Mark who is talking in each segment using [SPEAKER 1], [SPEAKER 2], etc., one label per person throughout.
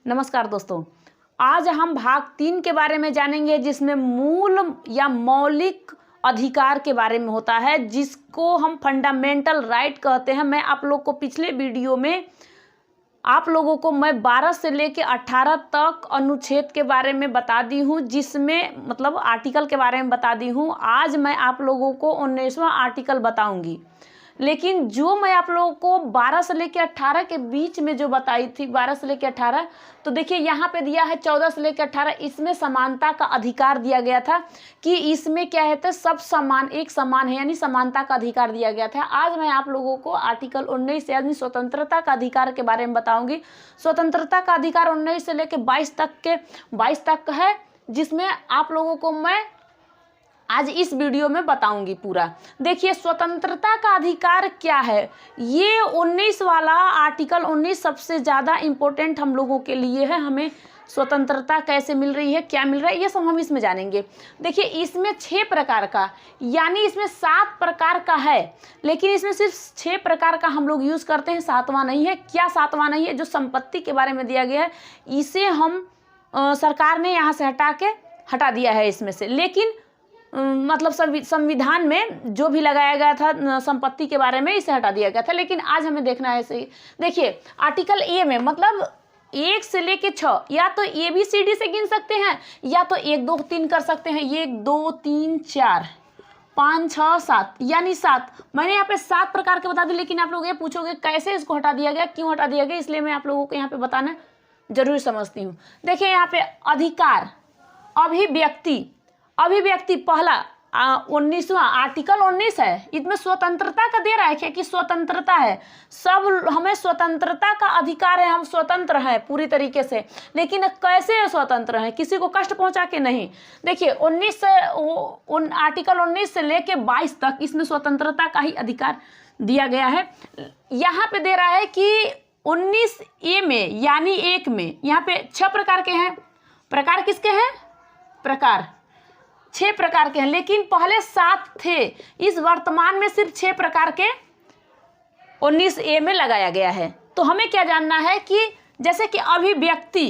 [SPEAKER 1] नमस्कार दोस्तों, आज हम भाग 3 के बारे में जानेंगे जिसमें मूल या मौलिक अधिकार के बारे में होता है, जिसको हम फंडामेंटल राइट कहते हैं। मैं आप लोग को पिछले वीडियो में आप लोगों को मैं 12 से लेकर 18 तक अनुच्छेद के बारे में बता दी हूँ, जिसमें मतलब आर्टिकल के बारे में बता दी हूँ। आज मैं आप लोगों को 19वां आर्टिकल बताऊंगी, लेकिन जो मैं आप लोगों को 12 से लेकर 18 के बीच में जो बताई थी, 12 से लेकर 18, तो देखिए यहाँ पे दिया है 14 से लेकर 18। इसमें समानता का अधिकार दिया गया था कि इसमें क्या है, तो सब समान, एक समान है, यानी समानता का अधिकार दिया गया था। आज मैं आप लोगों को आर्टिकल 19 यानी स्वतंत्रता का अधिकार के बारे में बताऊंगी। स्वतंत्रता का अधिकार 19 से लेकर 22 तक है, जिसमें आप लोगों को मैं आज इस वीडियो में बताऊंगी पूरा। देखिए स्वतंत्रता का अधिकार क्या है। ये 19 वाला आर्टिकल 19 सबसे ज़्यादा इम्पोर्टेंट हम लोगों के लिए है। हमें स्वतंत्रता कैसे मिल रही है, क्या मिल रहा है, ये सब हम इसमें जानेंगे। देखिए इसमें 6 प्रकार का, यानी इसमें 7 प्रकार का है, लेकिन इसमें सिर्फ 6 प्रकार का हम लोग यूज़ करते हैं, 7वां नहीं है। क्या 7वां नहीं है? जो संपत्ति के बारे में दिया गया है, इसे हम सरकार ने यहाँ से हटा दिया है इसमें से। लेकिन मतलब संविधान में जो भी लगाया गया था संपत्ति के बारे में, इसे हटा दिया गया था। लेकिन आज हमें देखना है ऐसे ही। देखिए आर्टिकल ए में मतलब 1 से लेके 6, या तो ABCD से गिन सकते हैं, या तो 1 2 3 कर सकते हैं। 1 2 3 4 5 6 7, यानी 7। मैंने यहाँ पे 7 प्रकार के बता दिए, लेकिन आप लोग ये पूछोगे कैसे इसको हटा दिया गया, क्यों हटा दिया गया, इसलिए मैं आप लोगों को यहाँ पे बताना जरूर समझती हूँ। देखिए यहाँ पे अधिकार, अभिव्यक्ति पहला 19वां आर्टिकल 19 है। इसमें स्वतंत्रता का दे रहा है कि स्वतंत्रता है, सब हमें स्वतंत्रता का अधिकार है, हम स्वतंत्र हैं पूरी तरीके से। लेकिन कैसे स्वतंत्र हैं? किसी को कष्ट पहुंचा के नहीं। देखिए आर्टिकल 19 से लेके 22 तक इसमें स्वतंत्रता का ही अधिकार दिया गया है। यहाँ पे दे रहा है कि 19A में यानी 1 में यहाँ पे 6 प्रकार के हैं। प्रकार किसके हैं? प्रकार 6 प्रकार के हैं, लेकिन पहले 7 थे। इस वर्तमान में सिर्फ 6 प्रकार के 19A में लगाया गया है। तो हमें क्या जानना है कि जैसे कि अभिव्यक्ति,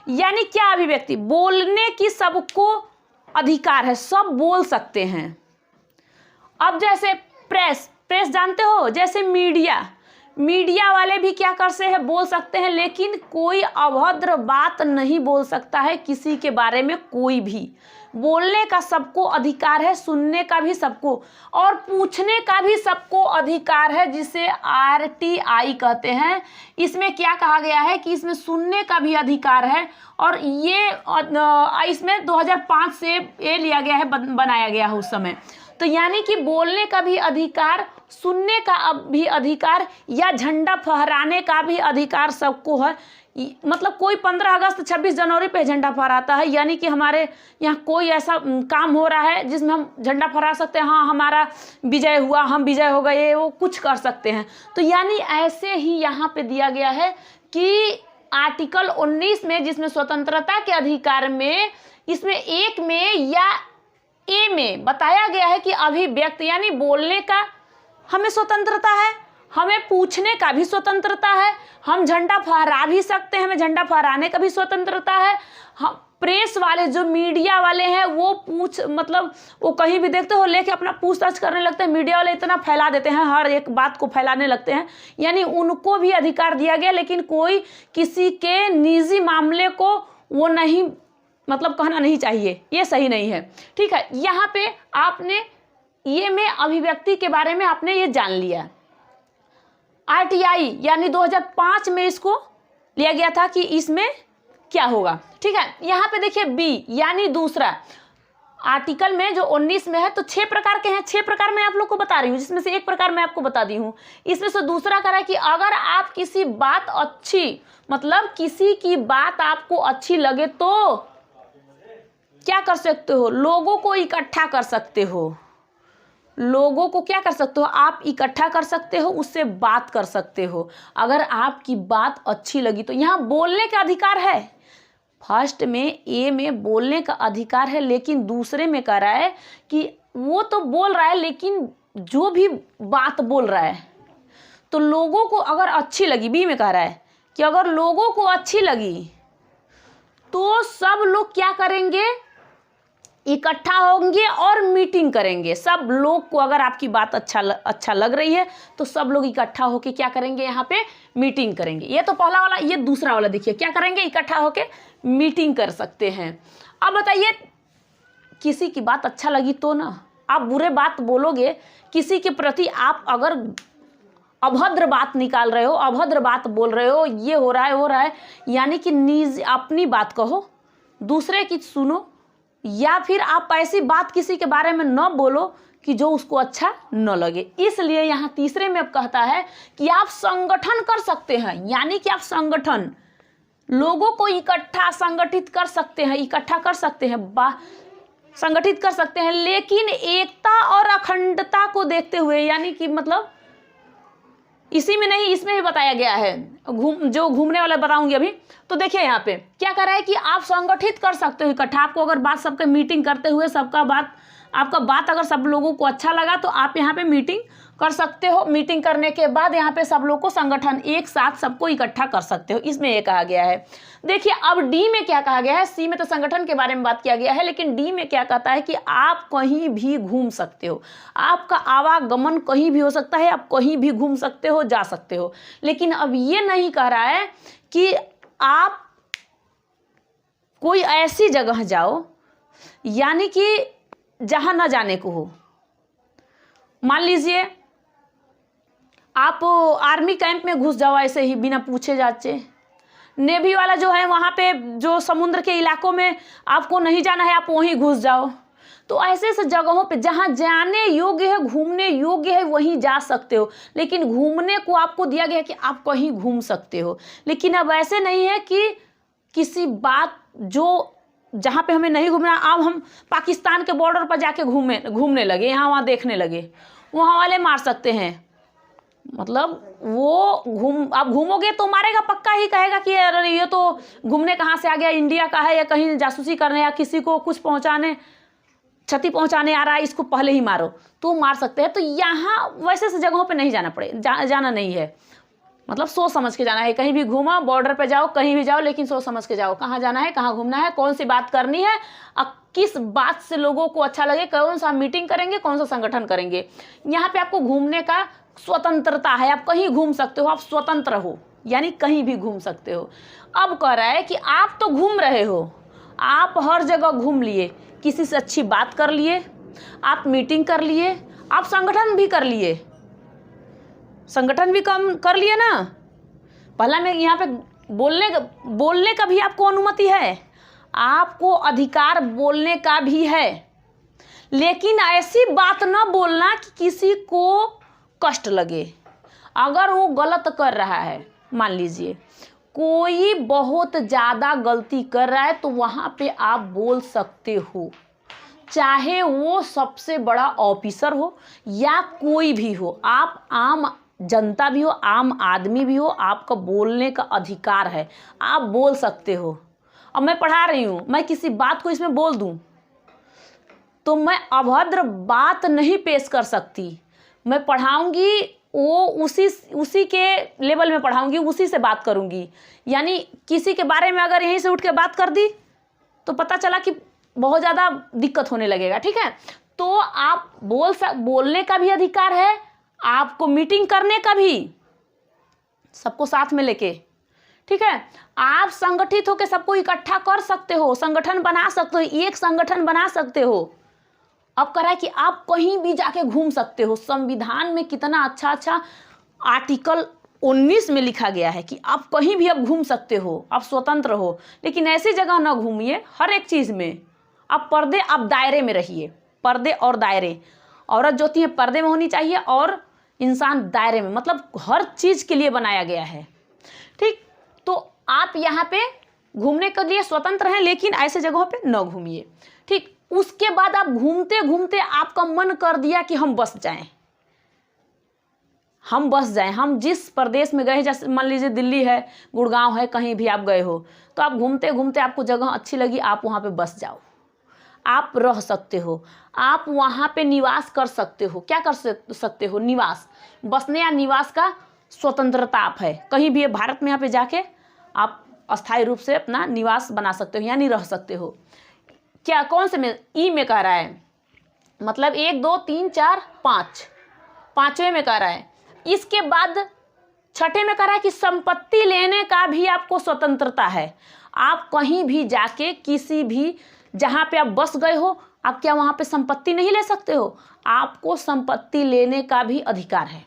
[SPEAKER 1] यानी क्या अभिव्यक्ति? बोलने की सबको अधिकार है, सब बोल सकते हैं। अब जैसे प्रेस जानते हो, जैसे मीडिया वाले भी क्या कर सकते हैं? बोल सकते हैं, लेकिन कोई अभद्र बात नहीं बोल सकता है किसी के बारे में। कोई भी बोलने का सबको अधिकार है, सुनने का भी सबको, और पूछने का भी सबको अधिकार है, जिसे RTI कहते हैं। इसमें क्या कहा गया है कि इसमें सुनने का भी अधिकार है, और ये इसमें 2005 से ये लिया गया है, बनाया गया है उस समय। तो यानी कि बोलने का भी अधिकार, सुनने का भी अधिकार, या झंडा फहराने का भी अधिकार सबको है। मतलब कोई 15 अगस्त 26 जनवरी पे झंडा फहराता है, यानी कि हमारे यहाँ कोई ऐसा काम हो रहा है जिसमें हम झंडा फहरा सकते हैं, हाँ हमारा विजय हुआ, हम विजय हो गए, वो कुछ कर सकते हैं। तो यानी ऐसे ही यहाँ पे दिया गया है कि आर्टिकल 19 में, जिसमें स्वतंत्रता के अधिकार में, इसमें 1 में या ए में बताया गया है कि अभिव्यक्ति यानी बोलने का हमें स्वतंत्रता है, हमें पूछने का भी स्वतंत्रता है, हम झंडा फहरा भी सकते हैं, हमें झंडा फहराने का भी स्वतंत्रता है। हम प्रेस वाले, जो मीडिया वाले हैं, वो मतलब वो कहीं भी देखते हो लेके अपना पूछताछ करने लगते हैं। मीडिया वाले इतना फैला देते हैं, हर एक बात को फैलाने लगते हैं, यानी उनको भी अधिकार दिया गया। लेकिन कोई किसी के निजी मामले को वो नहीं, मतलब कहना नहीं चाहिए, ये सही नहीं है। ठीक है, यहाँ पे आपने ये में अभिव्यक्ति के बारे में आपने ये जान लिया। RTI यानी 2005 में इसको लिया गया था कि इसमें क्या होगा। ठीक है, यहाँ पे देखिए B यानी दूसरा आर्टिकल में जो 19 में है, तो 6 प्रकार के हैं। 6 प्रकार मैं आप लोग को बता रही हूँ, जिसमें से 1 प्रकार मैं आपको बता दी हूँ। इसमें से दूसरा कह रहा है कि अगर आप किसी बात अच्छी, मतलब किसी की बात आपको अच्छी लगे तो क्या कर सकते हो? लोगों को इकट्ठा कर सकते हो। लोगों को क्या कर सकते हो? आप इकट्ठा कर सकते हो, उससे बात कर सकते हो। अगर आपकी बात अच्छी लगी तो यहाँ बोलने का अधिकार है। फर्स्ट में ए में बोलने का अधिकार है, लेकिन दूसरे में कह रहा है कि वो तो बोल रहा है, लेकिन जो भी बात बोल रहा है तो लोगों को अगर अच्छी लगी, बी में कह रहा है कि अगर लोगों को अच्छी लगी तो सब लोग क्या करेंगे, इकट्ठा होंगे और मीटिंग करेंगे। सब लोग को अगर आपकी बात अच्छा लग रही है तो सब लोग इकट्ठा होके क्या करेंगे, यहाँ पे मीटिंग करेंगे। ये तो पहला वाला। ये दूसरा वाला देखिए, क्या करेंगे, इकट्ठा होके मीटिंग कर सकते हैं। अब बताइए, किसी की बात अच्छा लगी तो ना, आप बुरे बात बोलोगे किसी के प्रति, आप अगर अभद्र बात निकाल रहे हो, अभद्र बात बोल रहे हो, ये हो रहा है, यानी कि निज अपनी बात कहो, दूसरे की सुनो, या फिर आप ऐसी बात किसी के बारे में न बोलो कि जो उसको अच्छा न लगे। इसलिए यहाँ तीसरे में अब कहता है कि आप संगठन कर सकते हैं, यानी कि आप संगठन, लोगों को इकट्ठा संगठित कर सकते हैं, इकट्ठा कर सकते हैं, संगठित कर सकते हैं, लेकिन एकता और अखंडता को देखते हुए, यानी कि मतलब इसी में नहीं, इसमें भी बताया गया है, जो घूमने वाला बताऊंगी अभी। तो देखिए यहाँ पे क्या कर रहा है कि आप संगठित कर सकते हो इकट्ठा। आपको अगर बात सबके मीटिंग करते हुए आपका बात अगर सब लोगों को अच्छा लगा तो आप यहाँ पे मीटिंग कर सकते हो। मीटिंग करने के बाद यहाँ पे सब लोग को संगठन एक साथ सबको इकट्ठा कर सकते हो, इसमें ये कहा गया है। देखिए अब डी में क्या कहा गया है, सी में तो संगठन के बारे में बात किया गया है, लेकिन डी में क्या कहता है कि आप कहीं भी घूम सकते हो, आपका आवागमन कहीं भी हो सकता है, आप कहीं भी घूम सकते हो, जा सकते हो। लेकिन अब ये नहीं कह रहा है कि आप कोई ऐसी जगह जाओ यानी कि जहां न जाने को हो। मान लीजिए आप आर्मी कैंप में घुस जाओ ऐसे ही बिना पूछे जाचे, नेवी वाला जो है वहाँ पे जो समुद्र के इलाकों में आपको नहीं जाना है, आप वहीं घुस जाओ। तो ऐसे ऐसे जगहों पे जहाँ जाने योग्य है, घूमने योग्य है, वहीं जा सकते हो। लेकिन घूमने को आपको दिया गया है कि आप कहीं घूम सकते हो। लेकिन अब ऐसे नहीं है कि किसी बात जो जहाँ पे हमें नहीं घूमना, अब हम पाकिस्तान के बॉर्डर पर जाके घूमने लगे, यहाँ वहाँ देखने लगे, वहाँ वाले मार सकते हैं। मतलब वो आप घूमोगे तो मारेगा, पक्का ही कहेगा कि अरे ये तो घूमने कहाँ से आ गया, इंडिया का है, या कहीं जासूसी करने या किसी को कुछ पहुँचाने, क्षति पहुँचाने आ रहा है, इसको पहले ही मारो, तो मार सकते हैं। तो यहाँ वैसे से जगहों पे नहीं जाना जाना नहीं है, मतलब सोच समझ के जाना है। कहीं भी घूमो, बॉर्डर पे जाओ, कहीं भी जाओ, लेकिन सोच समझ के जाओ, कहाँ जाना है, कहाँ घूमना है, कौन सी बात करनी है, किस बात से लोगों को अच्छा लगे, कौन सा मीटिंग करेंगे, कौन सा संगठन करेंगे। यहाँ पे आपको घूमने का स्वतंत्रता है, आप कहीं घूम सकते हो, आप स्वतंत्र हो, यानी कहीं भी घूम सकते हो। अब कह रहा है कि आप तो घूम रहे हो, आप हर जगह घूम लिए, किसी से अच्छी बात कर लिए, आप मीटिंग कर लिए, आप संगठन भी कर लिए, संगठन भी कम कर लिए ना। पहला में यहाँ पे बोलने का भी आपको अनुमति है, आपको अधिकार बोलने का भी है, लेकिन ऐसी बात ना बोलना कि किसी को कष्ट लगे। अगर वो गलत कर रहा है, मान लीजिए कोई बहुत ज़्यादा गलती कर रहा है, तो वहाँ पे आप बोल सकते हो, चाहे वो सबसे बड़ा ऑफिसर हो या कोई भी हो, आप आम जनता भी हो, आम आदमी भी हो, आपका बोलने का अधिकार है, आप बोल सकते हो। अब मैं पढ़ा रही हूँ, मैं किसी बात को इसमें बोल दूँ तो मैं अभद्र बात नहीं पेश कर सकती, मैं पढ़ाऊँगी वो उसी के लेवल में पढ़ाऊँगी, उसी से बात करूँगी। यानी किसी के बारे में अगर यहीं से उठ के बात कर दी तो पता चला कि बहुत ज़्यादा दिक्कत होने लगेगा, ठीक है। तो आप बोलने का भी अधिकार है, आपको मीटिंग करने का भी, सबको साथ में लेके, ठीक है। आप संगठित होकर सबको इकट्ठा कर सकते हो, संगठन बना सकते हो, एक संगठन बना सकते हो। अब कह रहा है कि आप कहीं भी जाके घूम सकते हो। संविधान में कितना अच्छा आर्टिकल 19 में लिखा गया है कि आप कहीं भी अब घूम सकते हो, आप स्वतंत्र हो। लेकिन ऐसी जगह ना घूमिए, हर एक चीज़ में आप दायरे में रहिए, पर्दे और दायरे। औरत जो होती है पर्दे में होनी चाहिए और इंसान दायरे में, मतलब हर चीज़ के लिए बनाया गया है, ठीक। तो आप यहाँ पे घूमने के लिए स्वतंत्र हैं, लेकिन ऐसे जगहों पे न घूमिए, ठीक। उसके बाद आप घूमते घूमते आपका मन कर दिया कि हम बस जाएं, हम जिस प्रदेश में गए, जैसे मान लीजिए दिल्ली है, गुड़गांव है, कहीं भी आप गए हो, तो आप घूमते घूमते आपको जगह अच्छी लगी, आप वहाँ पे बस जाओ, आप रह सकते हो, आप वहाँ पे निवास कर सकते हो। क्या कर सकते हो? निवास। बसने या निवास का स्वतंत्रता आप है, कहीं भी भारत में यहाँ पे जाके आप अस्थायी रूप से अपना निवास बना सकते हो, यानी रह सकते हो। क्या कौन से में? ई में कह रहा है, मतलब 1 2 3 4 5, पांचवें में कह रहा है। इसके बाद छठे में कह रहा है कि संपत्ति लेने का भी आपको स्वतंत्रता है। आप कहीं भी जाके किसी भी जहाँ पे आप बस गए हो, आप क्या वहाँ पे संपत्ति नहीं ले सकते हो? आपको संपत्ति लेने का भी अधिकार है।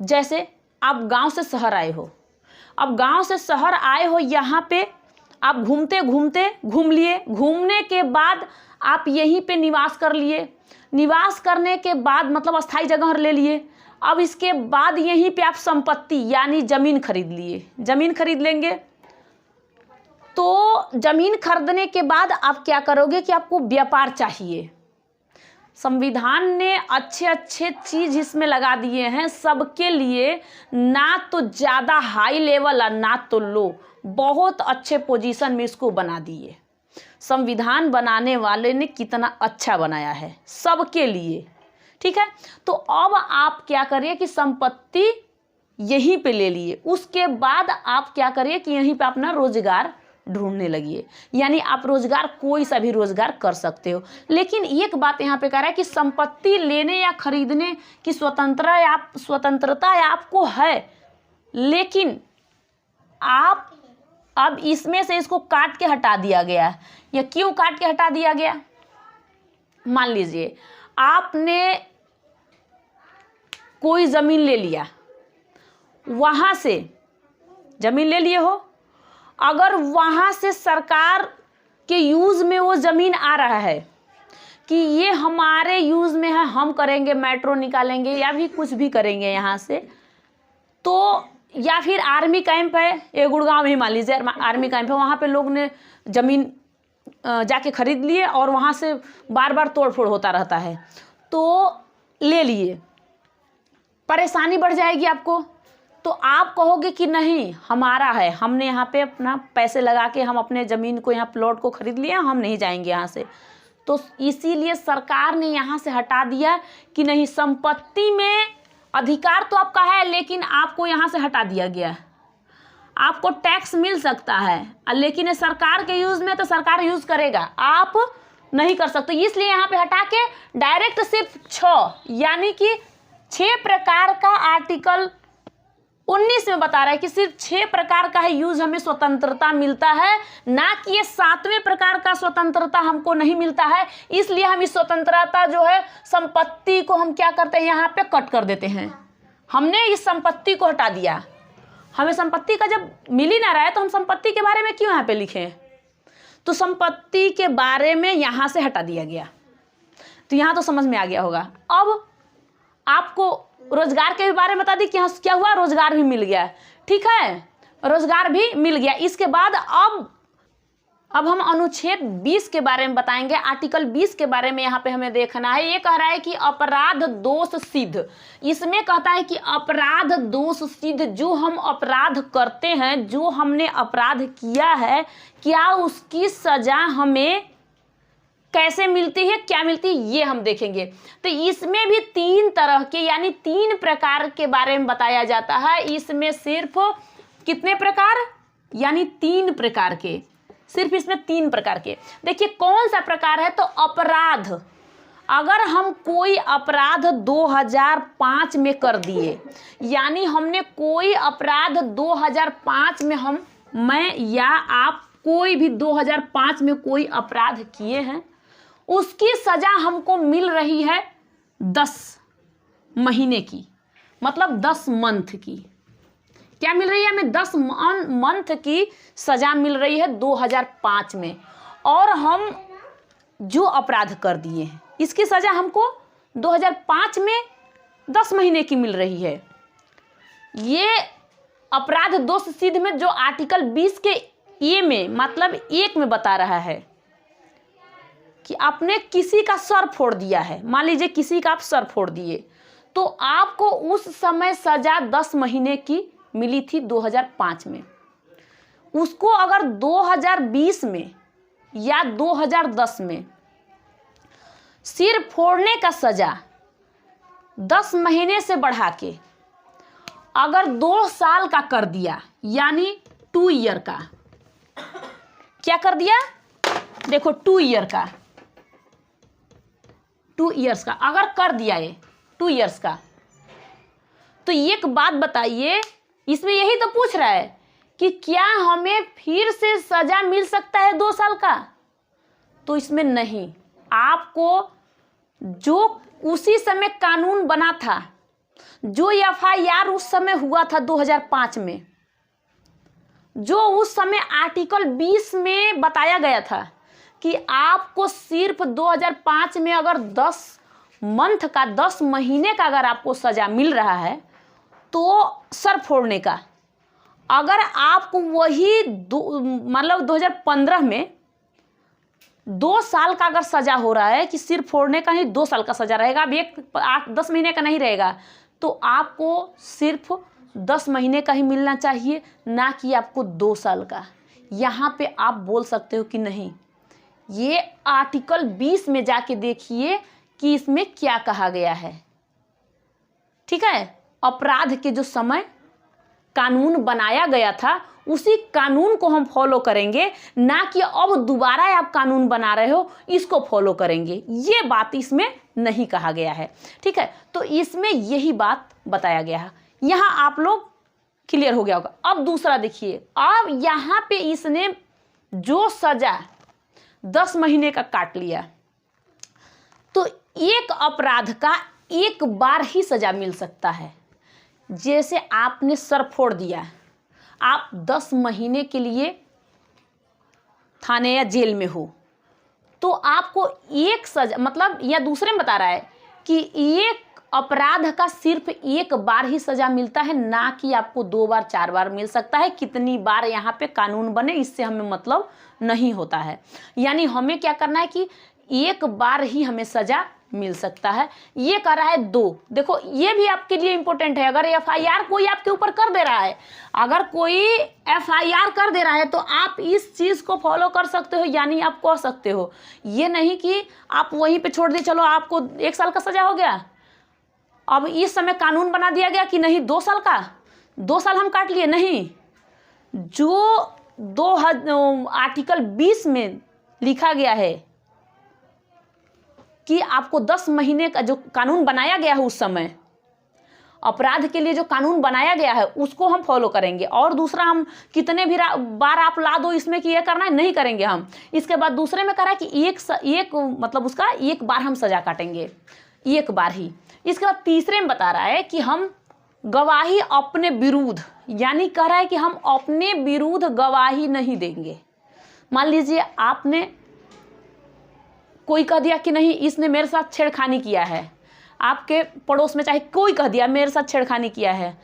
[SPEAKER 1] जैसे आप गांव से शहर आए हो, अब गांव से शहर आए हो, यहाँ पे आप घूमते घूमते घूम लिए, घूमने के बाद आप यहीं पे निवास कर लिए, निवास करने के बाद मतलब अस्थायी जगह ले लिए। अब इसके बाद यहीं पे आप संपत्ति यानी जमीन खरीद लिए, जमीन खरीद लेंगे। तो जमीन खरीदने के बाद आप क्या करोगे कि आपको व्यापार चाहिए। संविधान ने अच्छे अच्छे चीज इसमें लगा दिए हैं सबके लिए, ना तो ज़्यादा हाई लेवल और ना तो लो, बहुत अच्छे पोजीशन में इसको बना दिए। संविधान बनाने वाले ने कितना अच्छा बनाया है सबके लिए, ठीक है। तो अब आप क्या करिए कि संपत्ति यहीं पे ले लिए, उसके बाद आप क्या करिए कि यहीं पे अपना रोजगार ढूंढने लगिए, यानी आप रोजगार कोई सा भी रोजगार कर सकते हो। लेकिन एक बात यहाँ पे कह रहा है कि संपत्ति लेने या खरीदने की स्वतंत्रता आपको है, लेकिन आप अब इसमें से इसको काट के हटा दिया गया। या क्यों काट के हटा दिया गया? मान लीजिए आपने कोई जमीन ले लिया, वहां से जमीन ले लिए हो, अगर वहाँ से सरकार के यूज़ में वो ज़मीन आ रहा है कि ये हमारे यूज़ में है, हम करेंगे, मेट्रो निकालेंगे या भी कुछ भी करेंगे यहाँ से, तो या फिर आर्मी कैंप है, ये गुड़गांव में ही मान लीजिए आर्मी कैंप है, वहाँ पे लोग ने ज़मीन जाके खरीद लिए और वहाँ से बार बार तोड़ फोड़ होता रहता है, तो ले लिए, परेशानी बढ़ जाएगी आपको। तो आप कहोगे कि नहीं हमारा है, हमने यहाँ पे अपना पैसे लगा के हम अपने ज़मीन को, यहाँ प्लॉट को खरीद लिया, हम नहीं जाएंगे यहाँ से। तो इसीलिए सरकार ने यहाँ से हटा दिया कि नहीं, संपत्ति में अधिकार तो आपका है, लेकिन आपको यहाँ से हटा दिया गया। आपको टैक्स मिल सकता है, लेकिन सरकार के यूज़ में तो सरकार यूज़ करेगा, आप नहीं कर सकते। इसलिए यहाँ पे हटा के डायरेक्ट सिर्फ 6 यानी कि 6 प्रकार का आर्टिकल 19 में बता रहा है कि सिर्फ 6 प्रकार का ही यूज हमें स्वतंत्रता मिलता है, ना कि ये 7वें प्रकार का स्वतंत्रता हमको नहीं मिलता है। इसलिए हम इस स्वतंत्रता जो है संपत्ति को हम क्या करते हैं, यहाँ पे कट कर देते हैं। हमने इस संपत्ति को हटा दिया, हमें संपत्ति का जब मिल ही ना रहा है तो हम संपत्ति के बारे में क्यों यहाँ पे लिखें? तो संपत्ति के बारे में यहाँ से हटा दिया गया। तो यहाँ तो समझ में आ गया होगा। अब आपको रोजगार के बारे में बता दी कि क्या हुआ, रोजगार भी मिल गया, ठीक है, रोजगार भी मिल गया। इसके बाद अब हम अनुच्छेद 20 के बारे में बताएंगे। आर्टिकल 20 के बारे में यहाँ पे हमें देखना है। ये कह रहा है कि अपराध दोष सिद्ध, इसमें कहता है कि अपराध दोष सिद्ध, जो हम अपराध करते हैं, जो हमने अपराध किया है, क्या उसकी सजा हमें कैसे मिलती है, क्या मिलती है, ये हम देखेंगे। तो इसमें भी 3 तरह के यानी 3 प्रकार के बारे में बताया जाता है। इसमें सिर्फ कितने प्रकार, यानी 3 प्रकार के, सिर्फ इसमें 3 प्रकार के। देखिए कौन सा प्रकार है, तो अपराध, अगर हम कोई अपराध 2005 में कर दिए, यानी हमने कोई अपराध 2005 में मैं या आप कोई भी 2005 में कोई अपराध किए हैं, उसकी सजा हमको मिल रही है 10 महीने की, मतलब 10 मंथ की। क्या मिल रही है हमें? 10 मंथ की सजा मिल रही है 2005 में। और हम जो अपराध कर दिए हैं इसकी सजा हमको 2005 में 10 महीने की मिल रही है। ये अपराध दोष सिद्ध में जो आर्टिकल 20 के ए में मतलब 1 में बता रहा है कि आपने किसी का सर फोड़ दिया है, मान लीजिए किसी का आप सर फोड़ दिए, तो आपको उस समय सजा 10 महीने की मिली थी 2005 में। उसको अगर 2020 में या 2010 में सिर फोड़ने का सजा 10 महीने से बढ़ा के अगर 2 साल का कर दिया, यानी 2 ईयर का, क्या कर दिया, देखो 2 ईयर का, 2 ईयर्स का अगर कर दिया ये 2 ईयर्स का, तो एक बात बताइए, इसमें यही तो पूछ रहा है कि क्या हमें फिर से सजा मिल सकता है 2 साल का, तो इसमें नहीं, आपको जो उसी समय कानून बना था, जो एफआईआर उस समय हुआ था 2005 में, जो उस समय आर्टिकल 20 में बताया गया था कि आपको सिर्फ 2005 में अगर 10 मंथ का, 10 महीने का अगर आपको सजा मिल रहा है तो सर फोड़ने का, अगर आपको वही मतलब 2015 में 2 साल का अगर सजा हो रहा है कि सिर फोड़ने का ही 2 साल का सजा रहेगा, अब 8-10 महीने का नहीं रहेगा, तो आपको सिर्फ 10 महीने का ही मिलना चाहिए, ना कि आपको 2 साल का। यहाँ पे आप बोल सकते हो कि नहीं, ये आर्टिकल 20 में जाके देखिए कि इसमें क्या कहा गया है। ठीक है, अपराध के जो समय कानून बनाया गया था उसी कानून को हम फॉलो करेंगे, ना कि अब दोबारा आप कानून बना रहे हो इसको फॉलो करेंगे, ये बात इसमें नहीं कहा गया है। ठीक है, तो इसमें यही बात बताया गया है, यहाँ आप लोग क्लियर हो गया होगा। अब दूसरा देखिए, अब यहाँ पे इसने जो सजा 10 महीने का काट लिया, तो एक अपराध का एक बार ही सजा मिल सकता है। जैसे आपने सर फोड़ दिया, आप 10 महीने के लिए थाने या जेल में हो, तो आपको एक सजा, मतलब या दूसरे में बता रहा है कि एक अपराध का सिर्फ एक बार ही सजा मिलता है, ना कि आपको 2 बार 4 बार मिल सकता है। कितनी बार यहाँ पे कानून बने इससे हमें मतलब नहीं होता है, यानी हमें क्या करना है कि एक बार ही हमें सजा मिल सकता है। ये कर रहा है 2। देखो ये भी आपके लिए इंपॉर्टेंट है, अगर एफआईआर कोई आपके ऊपर कर दे रहा है, अगर कोई एफआईआर कर दे रहा है तो आप इस चीज़ को फॉलो कर सकते हो, यानी आप कह सकते हो, ये नहीं कि आप वहीं पे छोड़ दिए, चलो आपको 1 साल का सजा हो गया, अब इस समय कानून बना दिया गया कि नहीं 2 साल का, 2 साल हम काट लिए, नहीं। जो आर्टिकल 20 में लिखा गया है कि आपको 10 महीने का जो कानून बनाया गया है, उस समय अपराध के लिए जो कानून बनाया गया है उसको हम फॉलो करेंगे। और दूसरा, हम कितने भी बार आप ला दो इसमें कि ये करना है, नहीं करेंगे हम। इसके बाद दूसरे में करा कि एक मतलब उसका एक बार हम सजा काटेंगे, एक बार ही। इसके बाद तीसरे में बता रहा है कि हम गवाही अपने विरुद्ध, यानी कह रहा है कि हम अपने विरुद्ध गवाही नहीं देंगे। मान लीजिए आपने कोई कह दिया कि नहीं इसने मेरे साथ छेड़खानी किया है, आपके पड़ोस में चाहे कोई कह दिया मेरे साथ छेड़खानी किया है,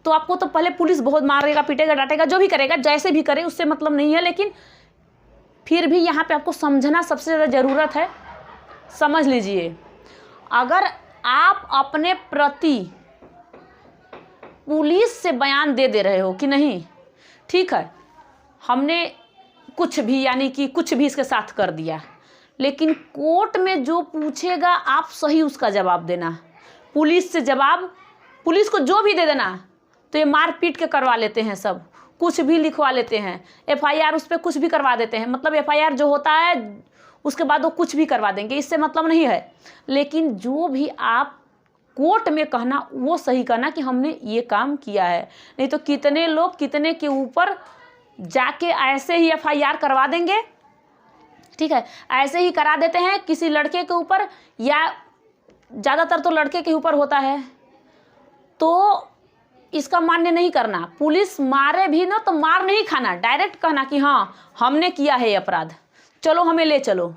[SPEAKER 1] तो आपको तो पहले पुलिस बहुत मारेगा, पीटेगा, डांटेगा, जो भी करेगा, जैसे भी करे उससे मतलब नहीं है, लेकिन फिर भी यहाँ पे आपको समझना सबसे ज़्यादा ज़रूरत है। समझ लीजिए, अगर आप अपने प्रति पुलिस से बयान दे रहे हो कि नहीं ठीक है हमने कुछ भी, यानी कि कुछ भी इसके साथ कर दिया, लेकिन कोर्ट में जो पूछेगा आप सही उसका जवाब देना। पुलिस से जवाब, पुलिस को जो भी दे देना, तो ये मार पीट के करवा लेते हैं, सब कुछ भी लिखवा लेते हैं, एफआईआर उस पर कुछ भी करवा देते हैं, मतलब एफआईआर जो होता है उसके बाद वो कुछ भी करवा देंगे, इससे मतलब नहीं है। लेकिन जो भी आप कोर्ट में कहना वो सही कहना कि हमने ये काम किया है, नहीं तो कितने लोग कितने के ऊपर जाके ऐसे ही एफआईआर करवा देंगे। ठीक है, ऐसे ही करा देते हैं किसी लड़के के ऊपर, या ज़्यादातर तो लड़के के ऊपर होता है, तो इसका मान्य नहीं करना। पुलिस मारे भी ना तो मार नहीं खाना, डायरेक्ट कहना कि हाँ हमने किया है अपराध, चलो हमें ले चलो।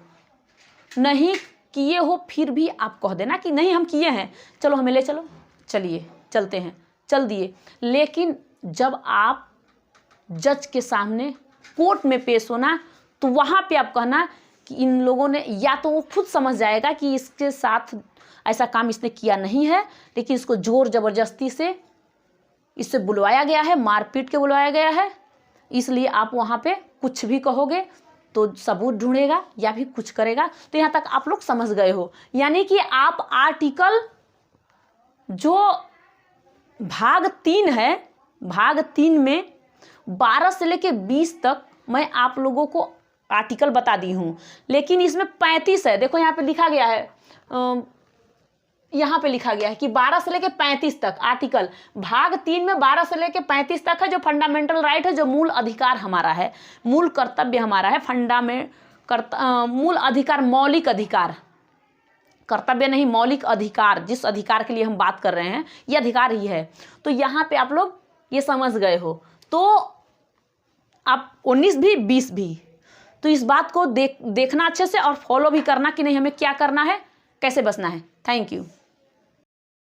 [SPEAKER 1] नहीं किए हो फिर भी आप कह देना कि नहीं हम किए हैं, चलो हमें ले चलो, चलिए चलते हैं, चल दिए। लेकिन जब आप जज के सामने कोर्ट में पेश होना, तो वहाँ पे आप कहना कि इन लोगों ने, या तो वो खुद समझ जाएगा कि इसके साथ ऐसा काम इसने किया नहीं है, लेकिन इसको जोर ज़बरदस्ती से इससे बुलवाया गया है, मारपीट के बुलवाया गया है, इसलिए आप वहाँ पे कुछ भी कहोगे तो सबूत ढूंढेगा या भी कुछ करेगा। तो यहाँ तक आप लोग समझ गए हो, यानी कि आप आर्टिकल जो भाग 3 है, भाग 3 में 12 से लेके 20 तक मैं आप लोगों को आर्टिकल बता दी हूँ, लेकिन इसमें 35 है। देखो यहाँ पे लिखा गया है, यहाँ पे लिखा गया है कि 12 से लेके 35 तक आर्टिकल। भाग 3 में 12 से लेके 35 तक है, जो फंडामेंटल राइट है, जो मूल अधिकार हमारा है, मूल कर्तव्य हमारा है, मूल अधिकार, मौलिक अधिकार, कर्तव्य नहीं, मौलिक अधिकार, जिस अधिकार के लिए हम बात कर रहे हैं ये अधिकार ही है। तो यहाँ पे आप लोग ये समझ गए हो, तो आप 19 भी 20 भी, तो इस बात को देखना अच्छे से और फॉलो भी करना कि नहीं हमें क्या करना है, कैसे बचना है। Thank you.